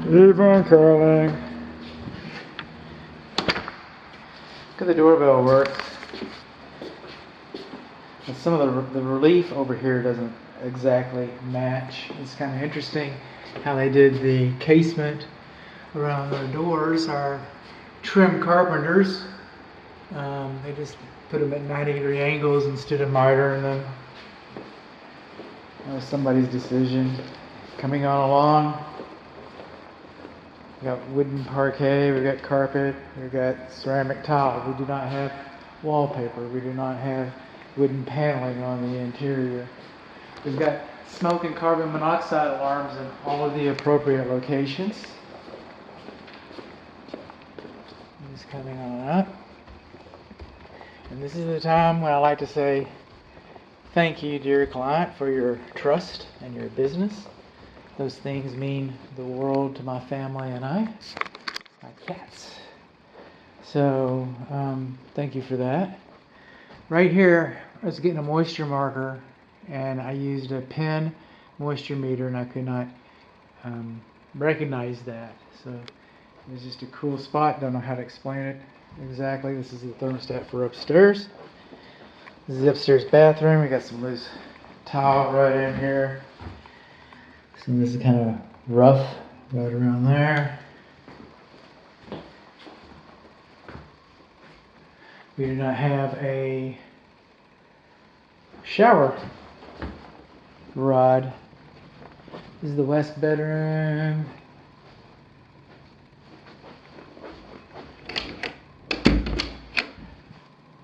Even curling. Look at the doorbell works. And some of the relief over here doesn't exactly match. It's kind of interesting how they did the casement around their doors. Our trim carpenters, they just put them at 90-degree angles instead of mitering them. That was somebody's decision. Coming on along, we got wooden parquet, we got carpet, we got ceramic tile. We do not have wallpaper. We do not have wooden paneling on the interior. We've got smoke and carbon monoxide alarms in all of the appropriate locations. Just coming on up. And this is the time when I like to say thank you, dear client, for your trust and your business. Those things mean the world to my family and my cats. So, thank you for that. Right here, I was getting a moisture marker, and I used a pen moisture meter, and I could not recognize that. So, it was just a cool spot. Don't know how to explain it exactly. This is the thermostat for upstairs. This is the upstairs bathroom. We got some loose tile right in here. So this is kind of rough right around there. We do not have a shower rod. This is the west bedroom.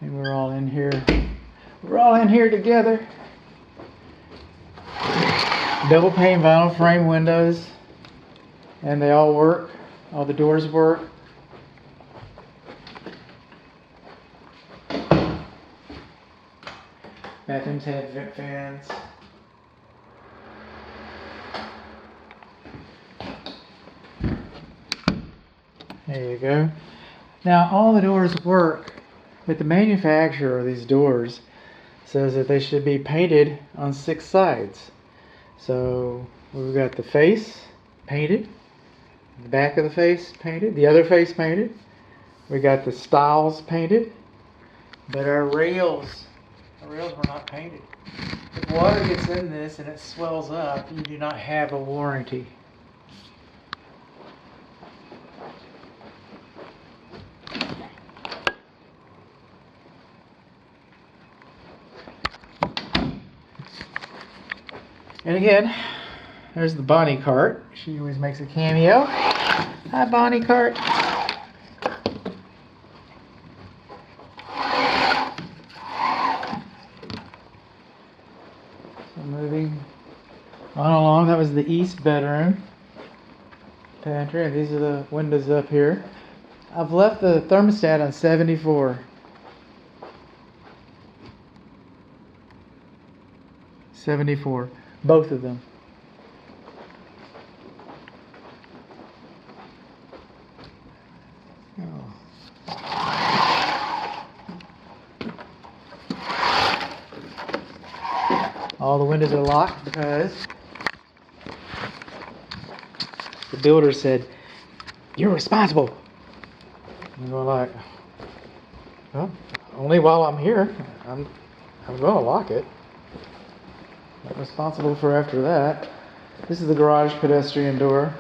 And we're all in here. We're all in here together. Double pane vinyl frame windows, and they all work. All the doors work. Bathrooms have vent fans. There you go. Now all the doors work, but the manufacturer of these doors says that they should be painted on 6 sides. So we've got the face painted, the back of the face painted, the other face painted. We got the stiles painted, but our rails were not painted. If water gets in this and it swells up, you do not have a warranty. And again, there's the Bonnie cart. She always makes a cameo. Hi, Bonnie cart. So moving on along, that was the east bedroom. Pantry, and these are the windows up here. I've left the thermostat on 74. 74. Both of them. Oh. All the windows are locked because the builder said, "You're responsible." And we're like, "Well, only while I'm here. I'm going to lock it. Not responsible for after that." This is the garage pedestrian door.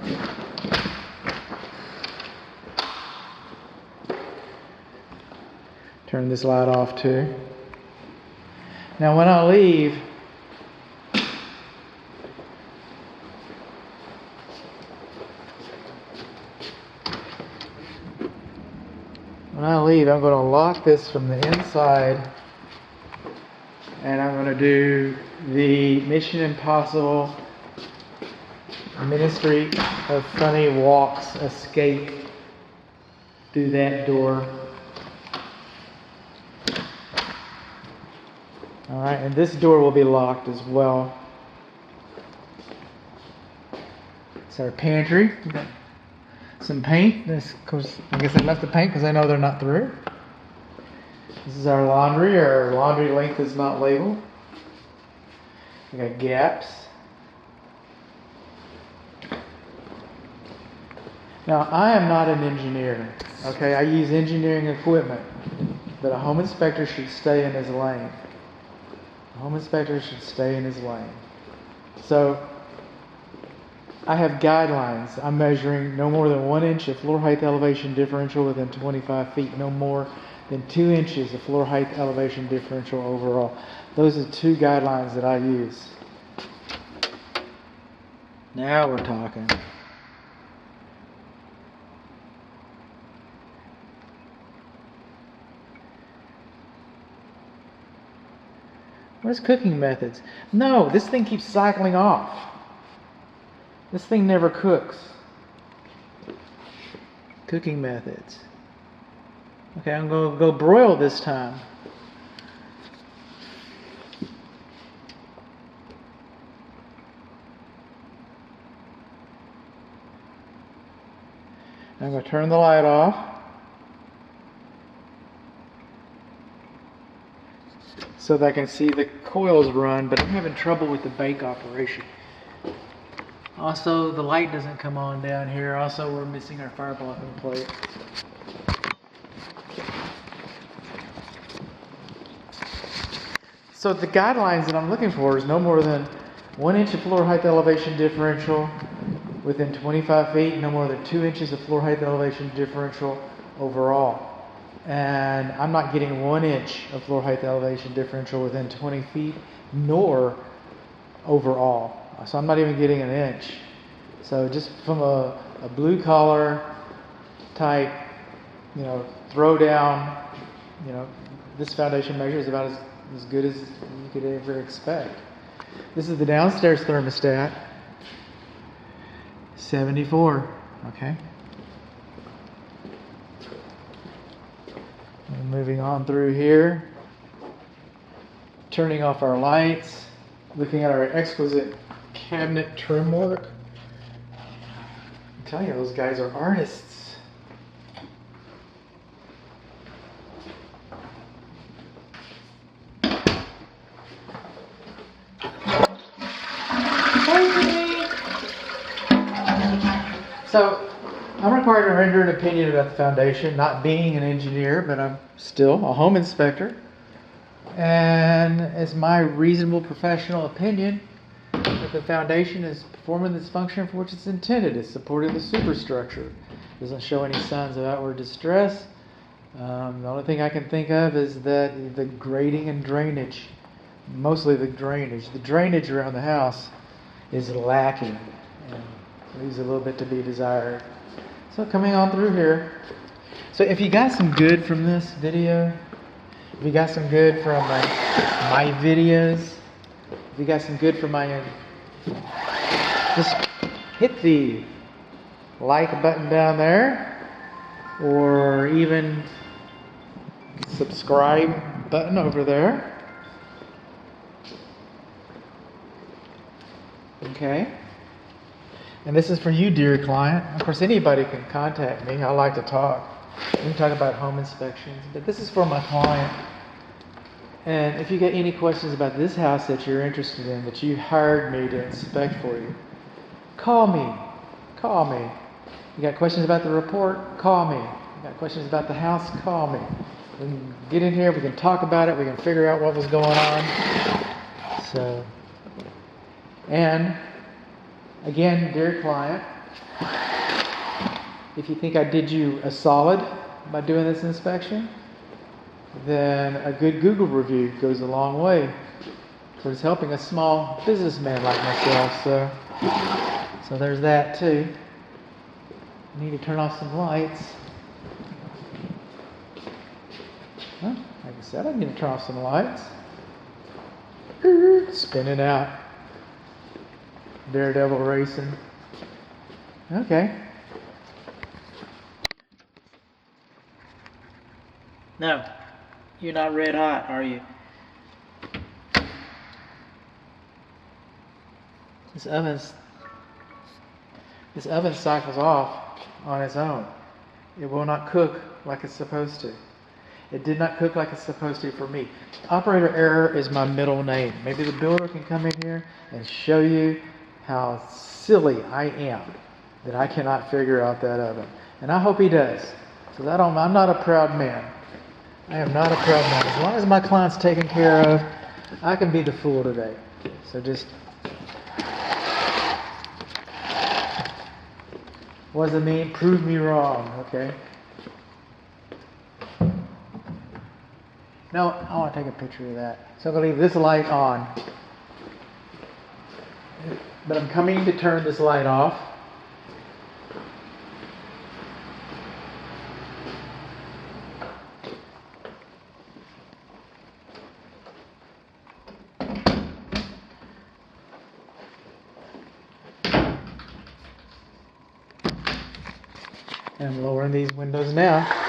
Turn this light off too. Now when I leave, I'm going to lock this from the inside, and I'm going to do the Mission Impossible Ministry of Funny Walks escape through that door. Alright, and this door will be locked as well. It's our pantry. We've got some paint. This, of course, I guess I left the paint because I know they're not through. This is our laundry. Our laundry length is not labeled. We got gaps. Now, I am not an engineer, okay? I use engineering equipment, but a home inspector should stay in his lane. A home inspector should stay in his lane. So, I have guidelines. I'm measuring no more than 1 inch of floor height elevation differential within 25 feet, no more than 2 inches of floor height elevation differential overall. Those are 2 guidelines that I use. Now we're talking. Where's cooking methods? No, this thing keeps cycling off. This thing never cooks. Cooking methods. Okay, I'm going to go broil this time. I'm going to turn the light off. So that I can see the coils run, but I'm having trouble with the bake operation. Also, the light doesn't come on down here. Also, we're missing our fire blocking plate. So the guidelines that I'm looking for is no more than 1 inch of floor height elevation differential within 25 feet, no more than 2 inches of floor height elevation differential overall. And I'm not getting 1 inch of floor height elevation differential within 20 feet, nor overall. So I'm not even getting an inch. So just from a blue collar type, throw down, this foundation measure is about as good as you could ever expect. This is the downstairs thermostat, 74, okay? And moving on through here, turning off our lights, looking at our exquisite cabinet trim work. I'm telling you, those guys are artists. So, I'm required to render an opinion about the foundation, not being an engineer, but I'm still a home inspector. And it's my reasonable professional opinion that the foundation is performing this function for which it's intended. It's supporting the superstructure. It doesn't show any signs of outward distress. The only thing I can think of is that the grading and drainage, mostly the drainage around the house is lacking and leaves a little bit to be desired. So coming on through here. So if you got some good from this video, if you got some good from my videos, if you got some good from my, just hit the like button down there, or even subscribe button over there. Okay. And this is for you, dear client. Of course, anybody can contact me. I like to talk. We can talk about home inspections, but this is for my client. And if you get any questions about this house that you're interested in, that you hired me to inspect for you, call me. Call me. You got questions about the report? Call me. You got questions about the house? Call me. We can get in here. We can talk about it. We can figure out what was going on. So, and again, dear client, if you think I did you a solid by doing this inspection, then a good Google review goes a long way towards helping a small businessman like myself. So there's that too. I need to turn off some lights. Well, like I said, I need to turn off some lights. Spinning out. Daredevil racing. Okay. No, you're not red hot, are you? This oven cycles off on its own. It will not cook like it's supposed to. It did not cook like it's supposed to for me. Operator error is my middle name. Maybe the builder can come in here and show you how silly I am. that I cannot figure out that oven. And I hope he does. Because I'm not a proud man. I am not a proud man. As long as my client's taken care of, I can be the fool today. So just, what does it mean? Prove me wrong, okay? No, I want to take a picture of that. So I'm going to leave this light on. But I'm coming to turn this light off. And I'm lowering these windows now.